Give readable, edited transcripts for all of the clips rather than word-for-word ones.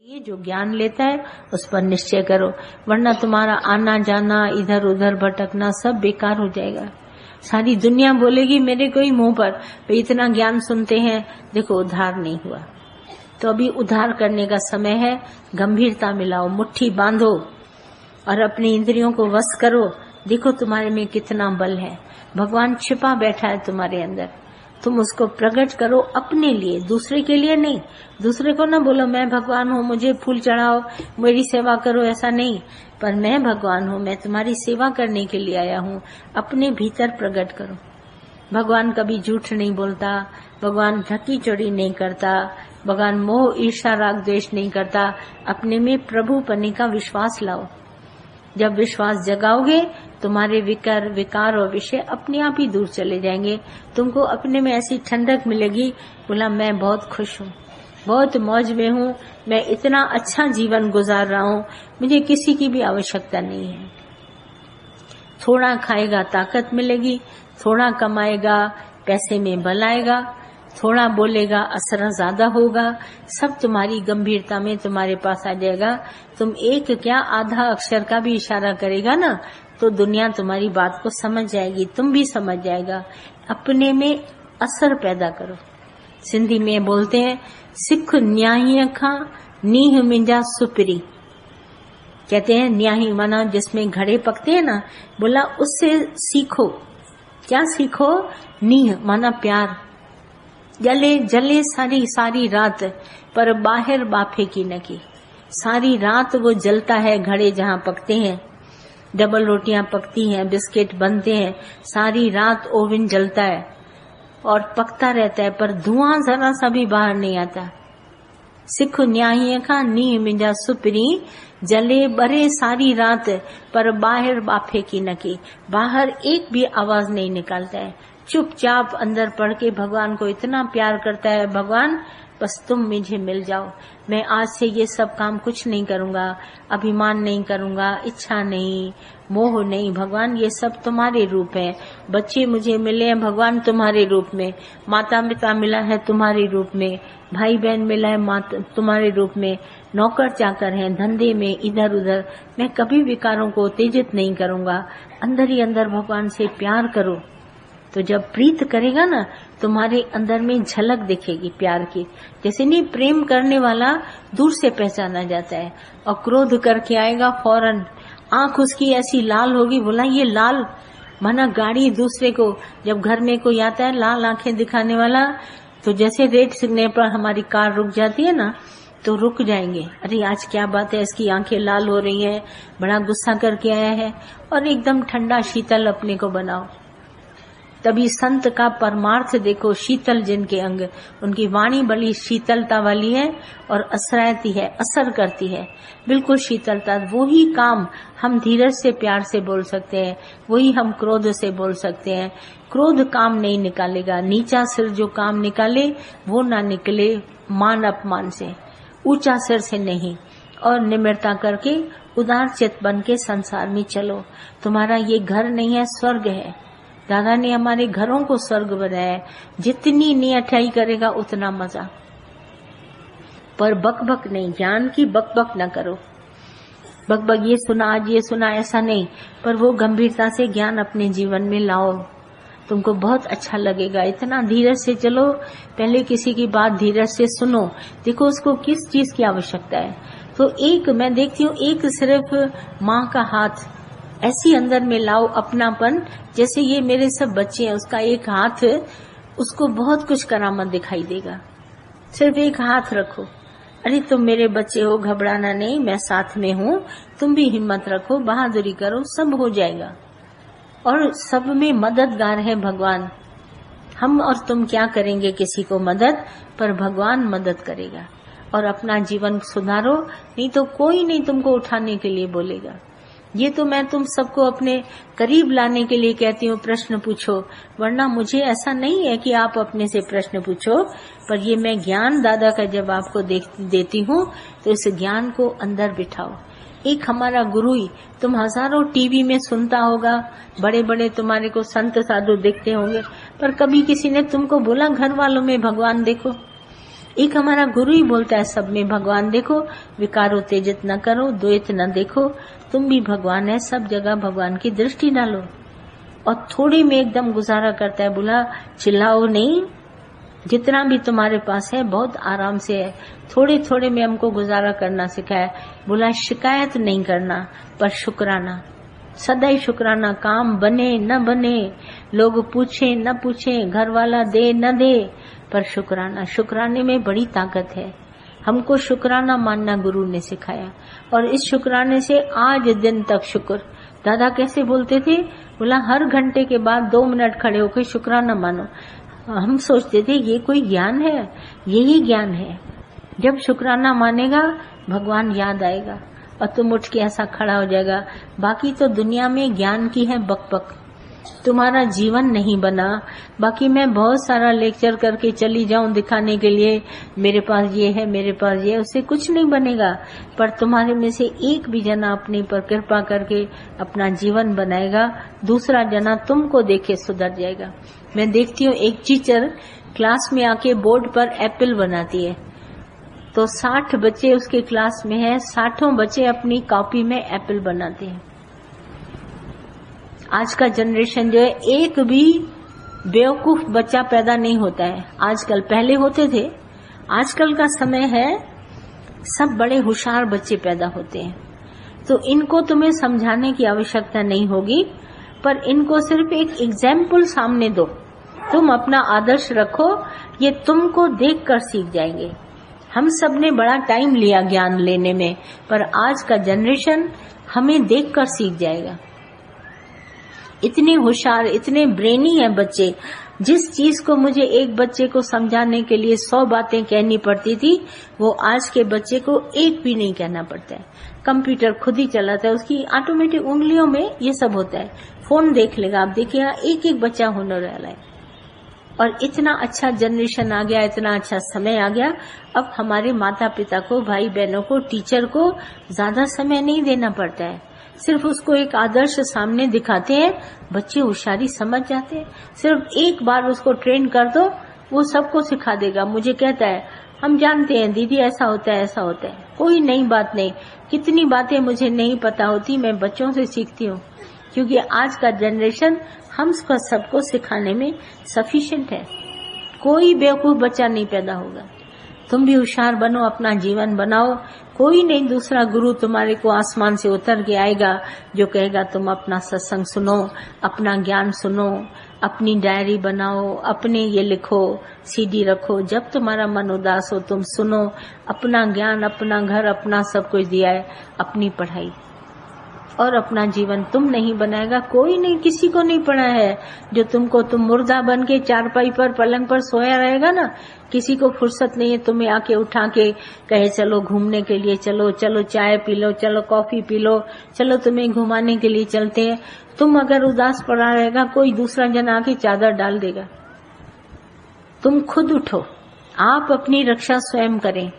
ये जो ज्ञान लेता है उस पर निश्चय करो, वरना तुम्हारा आना जाना इधर उधर भटकना सब बेकार हो जाएगा। सारी दुनिया बोलेगी मेरे कोई मुंह पर, वे इतना ज्ञान सुनते हैं, देखो उद्धार नहीं हुआ। तो अभी उद्धार करने का समय है। गंभीरता मिलाओ, मुट्ठी बांधो और अपनी इंद्रियों को वश करो। देखो तुम्हारे में कितना बल है। भगवान छिपा बैठा है तुम्हारे अंदर, तुम उसको प्रकट करो अपने लिए, दूसरे के लिए नहीं। दूसरे को ना बोलो मैं भगवान हूँ, मुझे फूल चढ़ाओ, मेरी सेवा करो, ऐसा नहीं। पर मैं भगवान हूँ, मैं तुम्हारी सेवा करने के लिए आया हूँ। अपने भीतर प्रकट करो। भगवान कभी झूठ नहीं बोलता, भगवान ढकी चोरी नहीं करता, भगवान मोह ईर्ष्या राग द्वेष नहीं करता। अपने में प्रभु पने का विश्वास लाओ। जब विश्वास जगाओगे तुम्हारे विकार और विषय अपने आप ही दूर चले जाएंगे। तुमको अपने में ऐसी ठंडक मिलेगी, बोला मैं बहुत खुश हूँ, बहुत मौज में हूँ, मैं इतना अच्छा जीवन गुजार रहा हूँ, मुझे किसी की भी आवश्यकता नहीं है। थोड़ा खाएगा ताकत मिलेगी, थोड़ा कमाएगा पैसे में बल आएगा, थोड़ा बोलेगा असर ज्यादा होगा। सब तुम्हारी गंभीरता में तुम्हारे पास आ जाएगा। तुम एक क्या आधा अक्षर का भी इशारा करेगा ना तो दुनिया तुम्हारी बात को समझ जाएगी, तुम भी समझ जाएगा। अपने में असर पैदा करो। सिंधी में बोलते हैं सिख न्याही खा नीह मिंजा सुपरी। कहते हैं न्याही माना जिसमें घड़े पकते हैं ना, बोला उससे सीखो। क्या सीखो? नीह माना प्यार। जले जले सारी रात पर बाहर बाफे की न की। सारी रात वो जलता है घड़े जहाँ पकते हैं, डबल रोटियां पकती हैं, बिस्किट बनते हैं, सारी रात ओवन जलता है और पकता रहता है, पर धुआं जरा सा भी बाहर नहीं आता। सिख न्याही का नी मिंजा सुपरी, जले बरे सारी रात पर बाहर बाफे की न की। बाहर एक भी आवाज नहीं निकालता है, चुपचाप अंदर पढ़ के भगवान को इतना प्यार करता है। भगवान बस तुम मुझे मिल जाओ, मैं आज से ये सब काम कुछ नहीं करूंगा, अभिमान नहीं करूंगा, इच्छा नहीं, मोह नहीं। भगवान ये सब तुम्हारे रूप है। बच्चे मुझे मिले हैं भगवान तुम्हारे रूप में, माता पिता मिला है तुम्हारे रूप में, भाई बहन मिला है तुम्हारे रूप में, नौकर चाकर हैं धंधे में इधर उधर। मैं कभी विकारों को उत्तेजित नहीं करूंगा। अंदर ही अंदर भगवान से प्यार करो। तो जब प्रीत करेगा ना तुम्हारे अंदर में झलक दिखेगी प्यार की। जैसे नहीं प्रेम करने वाला दूर से पहचाना जाता है, और क्रोध करके आएगा फौरन, आंख उसकी ऐसी लाल होगी, बोला ये लाल माना गाड़ी। दूसरे को जब घर में कोई आता है लाल आंखें दिखाने वाला, तो जैसे रेड सिग्नल पर हमारी कार रुक जाती है ना तो रुक जाएंगे, अरे आज क्या बात है, इसकी आंखें लाल हो रही है, बड़ा गुस्सा करके आया है। और एकदम ठंडा शीतल अपने को बनाओ। तभी संत का परमार्थ देखो, शीतल जिनके अंग, उनकी वाणी बड़ी शीतलता वाली है और असरायती है, असर करती है, बिल्कुल शीतलता। वही काम हम धीरज से प्यार से बोल सकते हैं, वही हम क्रोध से बोल सकते हैं। क्रोध काम नहीं निकालेगा, नीचा सिर जो काम निकाले वो ना निकले मान अपमान से, ऊंचा सिर से नहीं। और निम्रता करके उदार चित्त बन के संसार में चलो। तुम्हारा ये घर नहीं है, स्वर्ग है। दादा ने हमारे घरों को स्वर्ग बनाया है। जितनी नियठाई करेगा उतना मजा, पर बकबक नहीं, ज्ञान की बकबक न करो। बकबक ये सुना आज ये सुना ऐसा नहीं, पर वो गंभीरता से ज्ञान अपने जीवन में लाओ, तुमको बहुत अच्छा लगेगा। इतना धीरज से चलो, पहले किसी की बात धीरज से सुनो, देखो उसको किस चीज की आवश्यकता है। तो एक मैं देखती हूँ, एक सिर्फ माँ का हाथ ऐसी अंदर में लाओ, अपनापन। जैसे ये मेरे सब बच्चे हैं, उसका एक हाथ, उसको बहुत कुछ करामत दिखाई देगा। सिर्फ एक हाथ रखो, अरे तुम मेरे बच्चे हो, घबराना नहीं, मैं साथ में हूँ, तुम भी हिम्मत रखो, बहादुरी करो, सब हो जाएगा। और सब में मददगार है भगवान। हम और तुम क्या करेंगे किसी को मदद, पर भगवान मदद करेगा। और अपना जीवन सुधारो, नहीं तो कोई नहीं तुमको उठाने के लिए बोलेगा। ये तो मैं तुम सबको अपने करीब लाने के लिए कहती हूँ, प्रश्न पूछो, वरना मुझे ऐसा नहीं है कि आप अपने से प्रश्न पूछो। पर ये मैं ज्ञान दादा का जब आपको देती हूँ तो इस ज्ञान को अंदर बिठाओ। एक हमारा गुरु ही, तुम हजारों टीवी में सुनता होगा, बड़े बड़े तुम्हारे को संत साधु दिखते होंगे, पर कभी किसी ने तुमको बोला घर वालों में भगवान देखो? एक हमारा गुरु ही बोलता है सब में भगवान देखो, विकारो तेजित न करो, द्वैत न देखो, तुम भी भगवान है, सब जगह भगवान की दृष्टि डालो। और थोड़े में एकदम गुजारा करता है, बोला चिल्लाओ नहीं, जितना भी तुम्हारे पास है बहुत आराम से है, थोड़े थोड़े में हमको गुजारा करना सिखाया। बोला शिकायत नहीं करना पर शुक्राना, सदैव शुक्राना, काम बने न बने, लोग पूछे न पूछे, घर वाला दे न दे, पर शुक्राना। शुक्राने में बड़ी ताकत है, हमको शुक्राना मानना गुरु ने सिखाया। और इस शुक्राने से आज दिन तक शुक्र। दादा कैसे बोलते थे, बोला हर घंटे के बाद 2 मिनट खड़े होकर शुक्राना मानो। हम सोचते थे ये कोई ज्ञान है, यही ज्ञान है। जब शुक्राना मानेगा भगवान याद आएगा और तुम उठ के ऐसा खड़ा हो जाएगा। बाकी तो दुनिया में ज्ञान की है बकबक, तुम्हारा जीवन नहीं बना। बाकी मैं बहुत सारा लेक्चर करके चली जाऊं दिखाने के लिए, मेरे पास ये है, मेरे पास ये है, उससे कुछ नहीं बनेगा। पर तुम्हारे में से एक भी जना अपने पर कृपा करके अपना जीवन बनाएगा, दूसरा जना तुमको देखे सुधर जाएगा। मैं देखती हूँ एक टीचर क्लास में आके बोर्ड पर एप्पल बनाती है, तो 60 बच्चे उसके क्लास में है, 60 बच्चे अपनी कॉपी में एप्पल बनाते हैं। आज का जनरेशन जो है, एक भी बेवकूफ बच्चा पैदा नहीं होता है आजकल, पहले होते थे। आजकल का समय है सब बड़े होशियार बच्चे पैदा होते हैं। तो इनको तुम्हें समझाने की आवश्यकता नहीं होगी, पर इनको सिर्फ एक एग्जाम्पल सामने दो, तुम अपना आदर्श रखो, ये तुमको देखकर सीख जाएंगे। हम सब ने बड़ा टाइम लिया ज्ञान लेने में, पर आज का जनरेशन हमें देखकर सीख जाएगा। इतने होशियार, इतने ब्रेनी हैं बच्चे। जिस चीज को मुझे एक बच्चे को समझाने के लिए 100 बातें कहनी पड़ती थी, वो आज के बच्चे को एक भी नहीं कहना पड़ता है। कंप्यूटर खुद ही चलाता है, उसकी ऑटोमेटिक उंगलियों में ये सब होता है। फोन देख लेगा, आप देखिएगा एक एक बच्चा होने वाला है। और इतना अच्छा जनरेशन आ गया, इतना अच्छा समय आ गया। अब हमारे माता पिता को, भाई बहनों को, टीचर को ज्यादा समय नहीं देना पड़ता है। सिर्फ उसको एक आदर्श सामने दिखाते हैं, बच्चे होशियारी समझ जाते हैं। सिर्फ एक बार उसको ट्रेन कर दो, वो सबको सिखा देगा। मुझे कहता है हम जानते हैं दीदी ऐसा होता है, ऐसा होता है। कोई नई बात नहीं, कितनी बातें मुझे नहीं पता होती, मैं बच्चों से सीखती हूँ, क्योंकि आज का जनरेशन हम सबको सिखाने में सफिशिएंट है। कोई बेवकूफ बच्चा नहीं पैदा होगा। तुम भी होशियार बनो, अपना जीवन बनाओ। कोई नहीं दूसरा गुरु तुम्हारे को आसमान से उतर के आएगा जो कहेगा तुम अपना सत्संग सुनो, अपना ज्ञान सुनो, अपनी डायरी बनाओ, अपने ये लिखो, सीडी रखो। जब तुम्हारा मन उदास हो तुम सुनो। अपना ज्ञान, अपना घर, अपना सब कुछ दिया है, अपनी पढ़ाई और अपना जीवन तुम नहीं बनाएगा। कोई नहीं, किसी को नहीं पड़ा है जो तुम मुर्दा बन के चारपाई पर, पलंग पर सोया रहेगा ना। किसी को फुर्सत नहीं है तुम्हें आके उठा के कहे चलो घूमने के लिए, चलो चलो चाय पी लो, चलो कॉफी पी लो, चलो तुम्हें घुमाने के लिए चलते हैं। तुम अगर उदास पड़ा रहेगा, कोई दूसरा जन आके चादर डाल देगा। तुम खुद उठो, आप अपनी रक्षा स्वयं करें।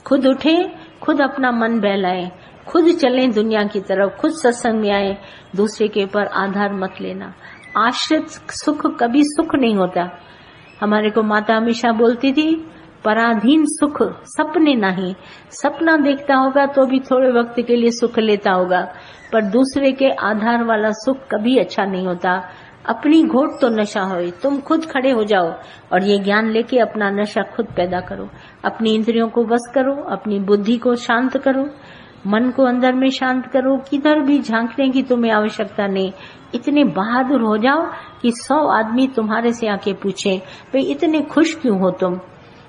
खुद उठें, खुद अपना मन बहलाएं, खुद चलें दुनिया की तरफ, खुद सत्संग में आए। दूसरे के ऊपर आधार मत लेना। आश्रित सुख कभी सुख नहीं होता। हमारे को माता हमेशा बोलती थी, पराधीन सुख सपने नहीं। सपना देखता होगा तो भी थोड़े वक्त के लिए सुख लेता होगा, पर दूसरे के आधार वाला सुख कभी अच्छा नहीं होता। अपनी घोट तो नशा हो, तुम खुद खड़े हो जाओ और ये ज्ञान लेके अपना नशा खुद पैदा करो। अपनी इंद्रियों को बस करो, अपनी बुद्धि को शांत करो, मन को अंदर में शांत करो। किधर भी झांकने की तुम्हें आवश्यकता नहीं। इतने बहादुर हो जाओ कि 100 आदमी तुम्हारे से आके पूछे भाई इतने खुश क्यों हो तुम,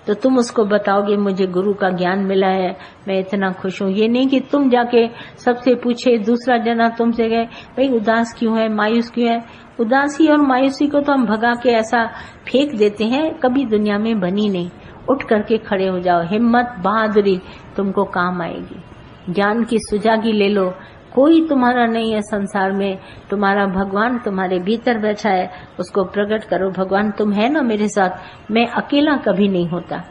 तो तुम उसको बताओगे मुझे गुरु का ज्ञान मिला है, मैं इतना खुश हूँ। ये नहीं कि तुम जाके सबसे पूछे, दूसरा जना तुमसे कहे भाई उदास क्यों है, मायूस क्यों है। उदासी और मायूसी को तो हम भगा के ऐसा फेंक देते हैं, कभी दुनिया में बनी नहीं। उठ करके खड़े हो जाओ। हिम्मत, बहादुरी तुमको काम आएगी। ज्ञान की सुजागी ले लो। कोई तुम्हारा नहीं है संसार में, तुम्हारा भगवान तुम्हारे भीतर बैठा है, उसको प्रकट करो। भगवान तुम है ना मेरे साथ, मैं अकेला कभी नहीं होता।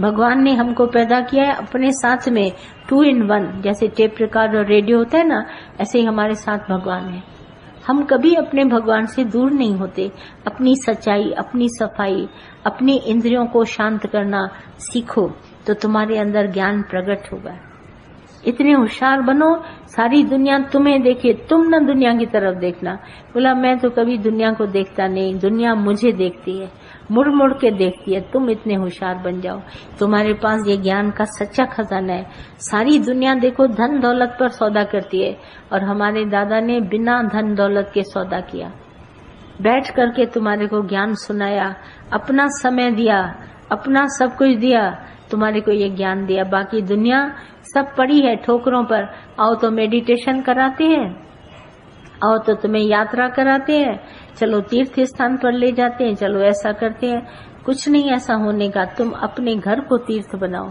भगवान ने हमको पैदा किया है अपने साथ में 2 in 1, जैसे टेप रिकॉर्ड और रेडियो होता है ना, ऐसे ही हमारे साथ भगवान है। हम कभी अपने भगवान से दूर नहीं होते। अपनी सच्चाई, अपनी सफाई, अपनी इंद्रियों को शांत करना सीखो तो तुम्हारे अंदर ज्ञान प्रकट होगा। इतने होशियार बनो सारी दुनिया तुम्हें देखे, तुम न दुनिया की तरफ देखना। बोला मैं तो कभी दुनिया को देखता नहीं, दुनिया मुझे देखती है, मुड़ मुड़ के देखती है। तुम इतने होशियार बन जाओ, तुम्हारे पास ये ज्ञान का सच्चा खजाना है। सारी दुनिया देखो धन दौलत पर सौदा करती है और हमारे दादा ने बिना धन दौलत के सौदा किया, बैठ करके तुम्हारे को ज्ञान सुनाया, अपना समय दिया, अपना सब कुछ दिया, तुम्हारे को ये ज्ञान दिया। बाकी दुनिया सब पड़ी है ठोकरों पर। आओ तो मेडिटेशन कराते हैं, आओ तो तुम्हें यात्रा कराते हैं, चलो तीर्थ स्थान पर ले जाते हैं, चलो ऐसा करते हैं। कुछ नहीं ऐसा होने का। तुम अपने घर को तीर्थ बनाओ।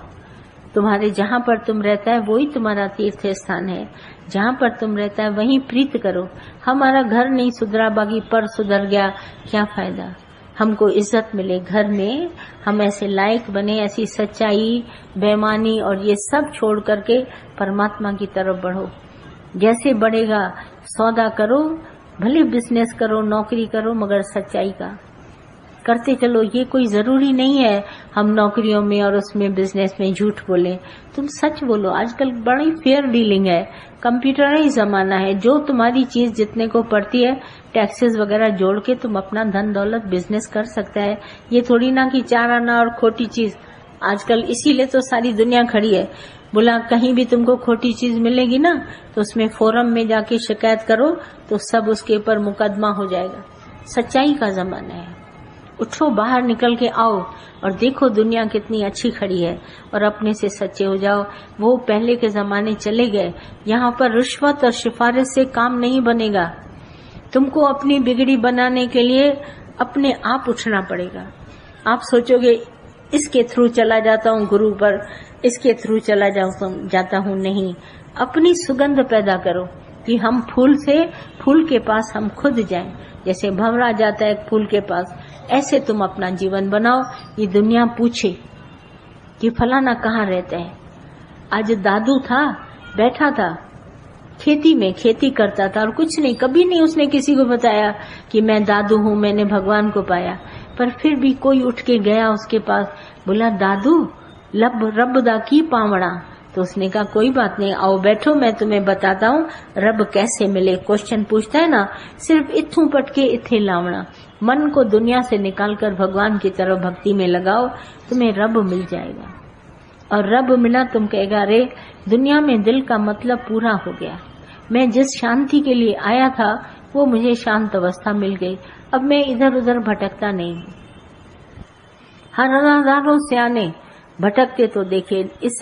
तुम्हारे जहाँ पर तुम रहता है वही तुम्हारा तीर्थ स्थान है। जहाँ पर तुम रहता है वहीं प्रीत करो। हमारा घर नहीं सुधरा, बाकी पर सुधर गया, क्या फायदा। हमको इज्जत मिले घर में, हम ऐसे लायक बने, ऐसी सच्चाई, बेईमानी और ये सब छोड़ करके परमात्मा की तरफ बढ़ो। जैसे बढ़ेगा सौदा करो, भले बिजनेस करो, नौकरी करो, मगर सच्चाई का करते चलो। ये कोई जरूरी नहीं है हम नौकरियों में और उसमें बिजनेस में झूठ बोलें। तुम सच बोलो। आजकल बड़ी फेयर डीलिंग है, कंप्यूटराइज जमाना है। जो तुम्हारी चीज जितने को पड़ती है टैक्सेस वगैरह जोड़ के तुम अपना धन दौलत बिजनेस कर सकता है। ये थोड़ी ना कि चार आना और खोटी चीज। आजकल इसीलिए तो सारी दुनिया खड़ी है। बोला कहीं भी तुमको खोटी चीज मिलेगी ना तो उसमें फोरम में जाके शिकायत करो तो सब उसके ऊपर मुकदमा हो जाएगा। सच्चाई का जमाना है। उठो, बाहर निकल के आओ और देखो दुनिया कितनी अच्छी खड़ी है और अपने से सच्चे हो जाओ। वो पहले के जमाने चले गए। यहाँ पर रिश्वत और सिफारिश से काम नहीं बनेगा। तुमको अपनी बिगड़ी बनाने के लिए अपने आप उठना पड़ेगा। आप सोचोगे इसके थ्रू चला जाता हूँ गुरु पर, इसके थ्रू चला जाता हूँ, नहीं। अपनी सुगंध पैदा करो कि हम फूल से फूल के पास हम खुद जाएं। जैसे भंवरा जाता है फूल के पास, ऐसे तुम अपना जीवन बनाओ। ये दुनिया पूछे कि फलाना कहाँ रहता है। आज दादू था, बैठा था खेती में, खेती करता था और कुछ नहीं, कभी नहीं उसने किसी को बताया कि मैं दादू हूँ, मैंने भगवान को पाया। पर फिर भी कोई उठ के गया उसके पास, बोला दादू रब दा की पावड़ा। तो उसने कहा कोई बात नहीं, आओ बैठो, मैं तुम्हें बताता हूँ रब कैसे मिले। क्वेश्चन पूछता है ना, सिर्फ इथू पटके इथे लावना। मन को दुनिया से निकालकर भगवान की तरफ भक्ति में लगाओ, तुम्हें रब मिल जाएगा। और रब मिला, तुम कहेगा अरे दुनिया में दिल का मतलब पूरा हो गया। मैं जिस शांति के लिए आया था वो मुझे शांत अवस्था मिल गई। अब मैं इधर उधर भटकता नहीं हूँ। हजारों सियाने भटकते तो देखे। इस